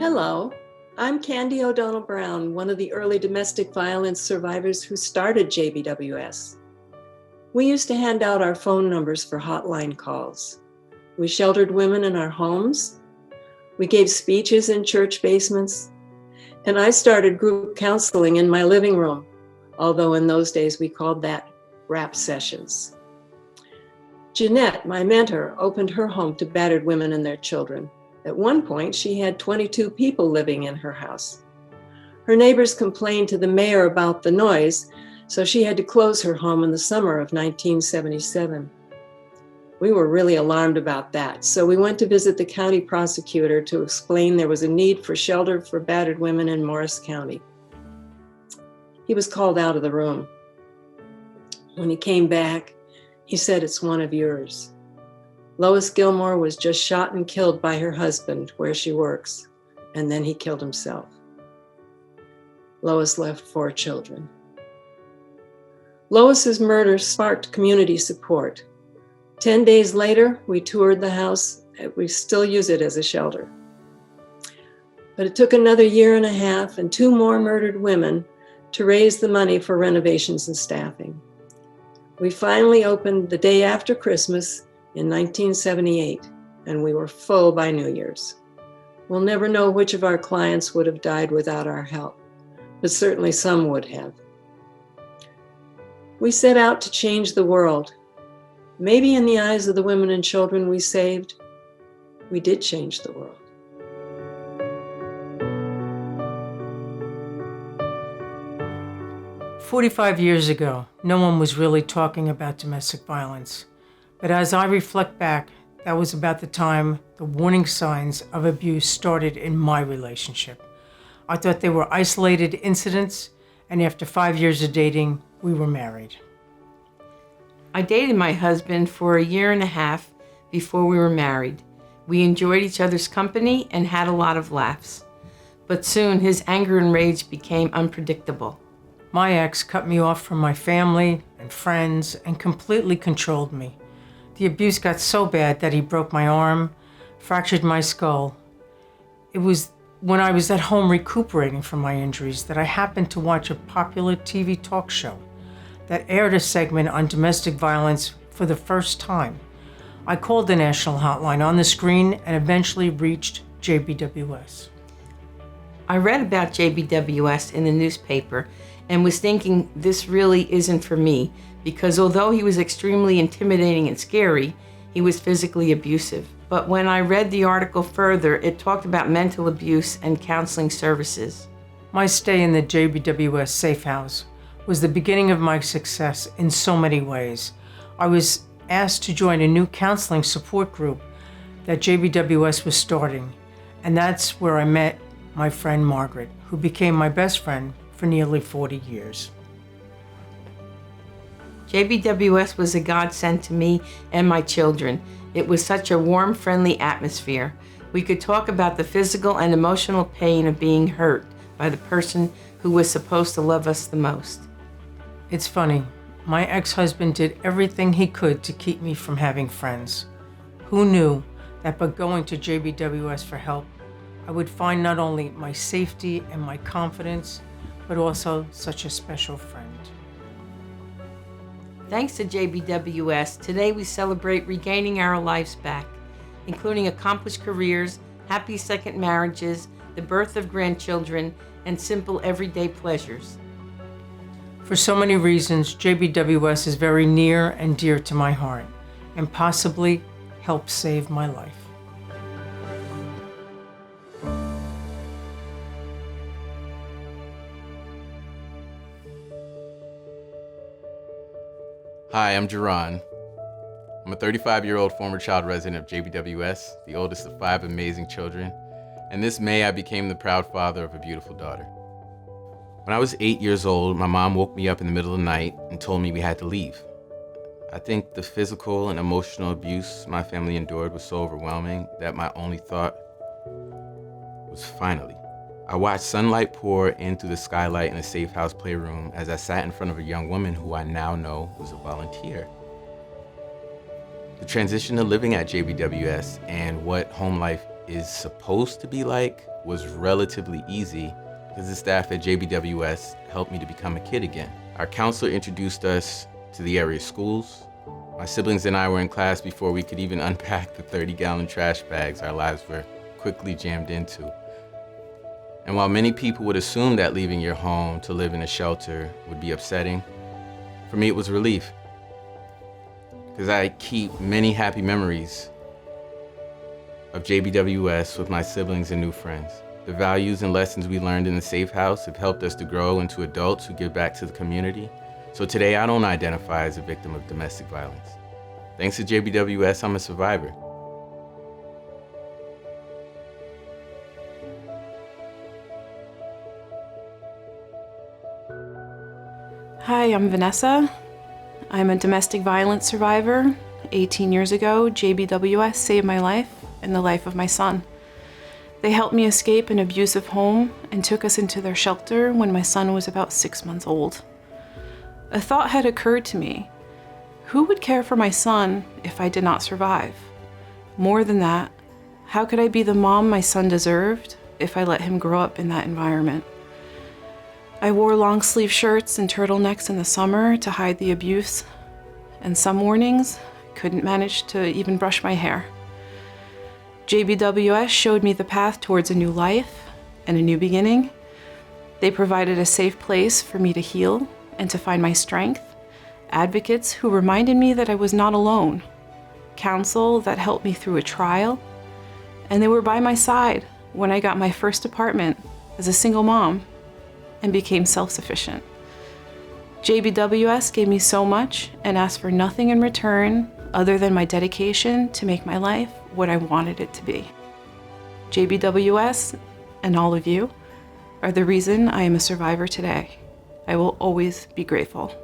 Hello, I'm Candy O'Donnell Brown, one of the early domestic violence survivors who started JBWS. We used to hand out our phone numbers for hotline calls. We sheltered women in our homes. We gave speeches in church basements. And I started group counseling in my living room, although in those days we called that rap sessions. Jeanette, my mentor, opened her home to battered women and their children. At one point, she had 22 people living in her house. Her neighbors complained to the mayor about the noise, so she had to close her home in the summer of 1977. We were really alarmed about that, so we went to visit the county prosecutor to explain there was a need for shelter for battered women in Morris County. He was called out of the room. When he came back, he said, "It's one of yours." Lois Gilmore was just shot and killed by her husband where she works, and then he killed himself. Lois left 4 children. Lois's murder sparked community support. 10 days later, we toured the house. We still use it as a shelter. But it took another year and a half and 2 more murdered women to raise the money for renovations and staffing. We finally opened the day after Christmas in 1978, and we were full by New Year's. We'll never know which of our clients would have died without our help, but certainly some would have. We set out to change the world. Maybe in the eyes of the women and children we saved, we did change the world. "45 years ago, no one was really talking about domestic violence. But as I reflect back, that was about the time the warning signs of abuse started in my relationship. I thought they were isolated incidents, and after 5 years of dating, we were married." I dated my husband for a year and a half before we were married. We enjoyed each other's company and had a lot of laughs. But soon his anger and rage became unpredictable. My ex cut me off from my family and friends and completely controlled me. The abuse got so bad that he broke my arm, fractured my skull. It was when I was at home recuperating from my injuries that I happened to watch a popular TV talk show that aired a segment on domestic violence for the first time. I called the national hotline on the screen and eventually reached JBWS. I read about JBWS in the newspaper and was thinking this really isn't for me, because although he was extremely intimidating and scary, he was physically abusive. But when I read the article further, it talked about mental abuse and counseling services. My stay in the JBWS Safe House was the beginning of my success in so many ways. I was asked to join a new counseling support group that JBWS was starting, and that's where I met my friend Margaret, who became my best friend for nearly 40 years. JBWS was a godsend to me and my children. It was such a warm, friendly atmosphere. We could talk about the physical and emotional pain of being hurt by the person who was supposed to love us the most. It's funny, my ex-husband did everything he could to keep me from having friends. Who knew that by going to JBWS for help, I would find not only my safety and my confidence, but also such a special friend. Thanks to JBWS, today we celebrate regaining our lives back, including accomplished careers, happy second marriages, the birth of grandchildren, and simple everyday pleasures. For so many reasons, JBWS is very near and dear to my heart, and possibly helped save my life. Hi, I'm Jerron. I'm a 35-year-old former child resident of JBWS, the oldest of 5 amazing children, and this May I became the proud father of a beautiful daughter. When I was 8 years old, my mom woke me up in the middle of the night and told me we had to leave. I think the physical and emotional abuse my family endured was so overwhelming that my only thought was finally. I watched sunlight pour in through the skylight in the safe house playroom as I sat in front of a young woman who I now know was a volunteer. The transition to living at JBWS and what home life is supposed to be like was relatively easy because the staff at JBWS helped me to become a kid again. Our counselor introduced us to the area schools. My siblings and I were in class before we could even unpack the 30-gallon trash bags our lives were quickly jammed into. And while many people would assume that leaving your home to live in a shelter would be upsetting, for me it was relief. Because I keep many happy memories of JBWS with my siblings and new friends. The values and lessons we learned in the safe house have helped us to grow into adults who give back to the community. So today I don't identify as a victim of domestic violence. Thanks to JBWS, I'm a survivor. Hi, I'm Vanessa. I'm a domestic violence survivor. 18 years ago, JBWS saved my life and the life of my son. They helped me escape an abusive home and took us into their shelter when my son was about 6 months old. A thought had occurred to me. Who would care for my son if I did not survive? More than that, how could I be the mom my son deserved if I let him grow up in that environment? I wore long sleeve shirts and turtlenecks in the summer to hide the abuse, and some mornings couldn't manage to even brush my hair. JBWS showed me the path towards a new life and a new beginning. They provided a safe place for me to heal and to find my strength, advocates who reminded me that I was not alone, counsel that helped me through a trial, and they were by my side when I got my first apartment as a single mom and became self-sufficient. JBWS gave me so much and asked for nothing in return other than my dedication to make my life what I wanted it to be. JBWS and all of you are the reason I am a survivor today. I will always be grateful.